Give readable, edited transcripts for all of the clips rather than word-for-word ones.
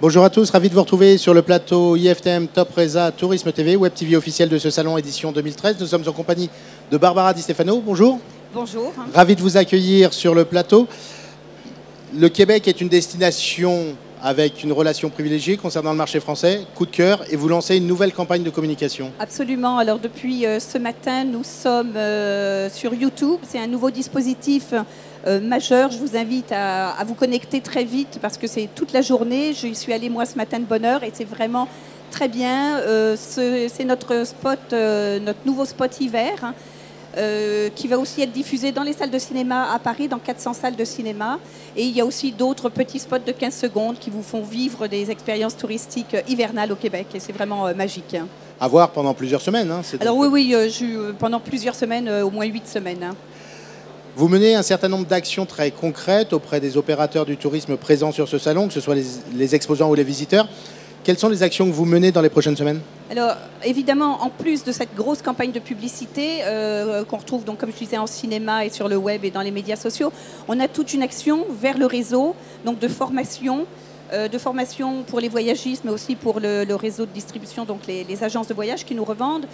Bonjour à tous, ravi de vous retrouver sur le plateau IFTM Top Resa Tourisme TV, Web TV officiel de ce salon édition 2013. Nous sommes en compagnie de Barbara Di Stefano. Bonjour. Bonjour. Ravi de vous accueillir sur le plateau. Le Québec est une destination avec une relation privilégiée concernant le marché français, coup de cœur, et vous lancez une nouvelle campagne de communication. Absolument. Alors depuis ce matin, nous sommes sur YouTube. C'est un nouveau dispositif majeur. Je vous invite à vous connecter très vite parce que c'est toute la journée. Je suis allée moi ce matin de bonne heure et c'est vraiment très bien. C'est notre spot, notre nouveau spot hiver. Qui va aussi être diffusé dans les salles de cinéma à Paris, dans 400 salles de cinéma. Et il y a aussi d'autres petits spots de 15 secondes qui vous font vivre des expériences touristiques hivernales au Québec. Et c'est vraiment magique. À voir pendant plusieurs semaines. Hein, alors oui, pendant plusieurs semaines, au moins 8 semaines. Vous menez un certain nombre d'actions très concrètes auprès des opérateurs du tourisme présents sur ce salon, que ce soit les exposants ou les visiteurs. Quelles sont les actions que vous menez dans les prochaines semaines? Alors, évidemment, en plus de cette grosse campagne de publicité qu'on retrouve, donc, comme je disais, en cinéma et sur le web et dans les médias sociaux, on a toute une action vers le réseau, donc de formation pour les voyagistes, mais aussi pour le réseau de distribution, donc les agences de voyage qui nous revendent.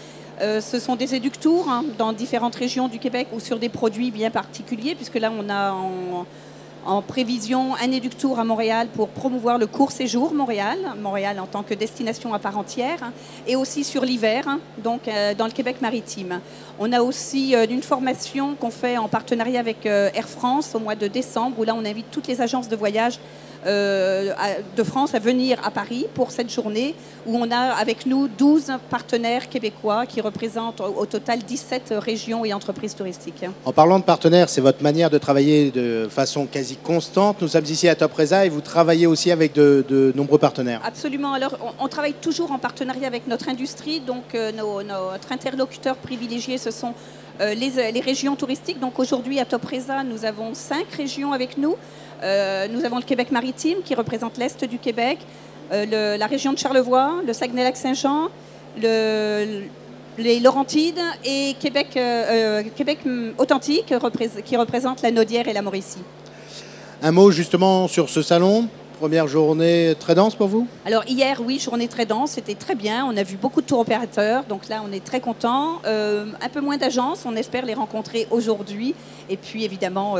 Ce sont des éductours dans différentes régions du Québec ou sur des produits bien particuliers, puisque là, on a en prévision un éductour à Montréal pour promouvoir le court séjour Montréal en tant que destination à part entière, et aussi sur l'hiver, donc dans le Québec maritime. On a aussi une formation qu'on fait en partenariat avec Air France au mois de décembre, où là on invite toutes les agences de voyage de France à venir à Paris pour cette journée, où on a avec nous 12 partenaires québécois qui représentent au total 17 régions et entreprises touristiques. En parlant de partenaires, c'est votre manière de travailler de façon quasi constante. Nous sommes ici à Top Resa et vous travaillez aussi avec de nombreux partenaires. Absolument. Alors, on travaille toujours en partenariat avec notre industrie. Donc, notre interlocuteur privilégié, ce sont les régions touristiques. Donc, aujourd'hui, à Top Resa, nous avons 5 régions avec nous. Nous avons le Québec maritime qui représente l'Est du Québec, la région de Charlevoix, le Saguenay-Lac-Saint-Jean, les Laurentides et Québec authentique qui représente la Naudière et la Mauricie. Un mot justement sur ce salon. Première journée très dense pour vous? Alors hier, oui, journée très dense, c'était très bien. On a vu beaucoup de tours opérateurs, donc là, on est très contents. Un peu moins d'agences, on espère les rencontrer aujourd'hui. Et puis évidemment,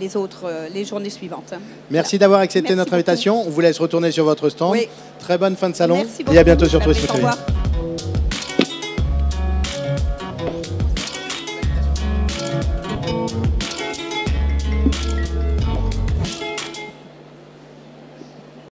les journées suivantes. Merci d'avoir accepté notre invitation. On vous laisse retourner sur votre stand. Oui. Très bonne fin de salon. Merci beaucoup. Et à bientôt sur Tourisme TV. Au revoir.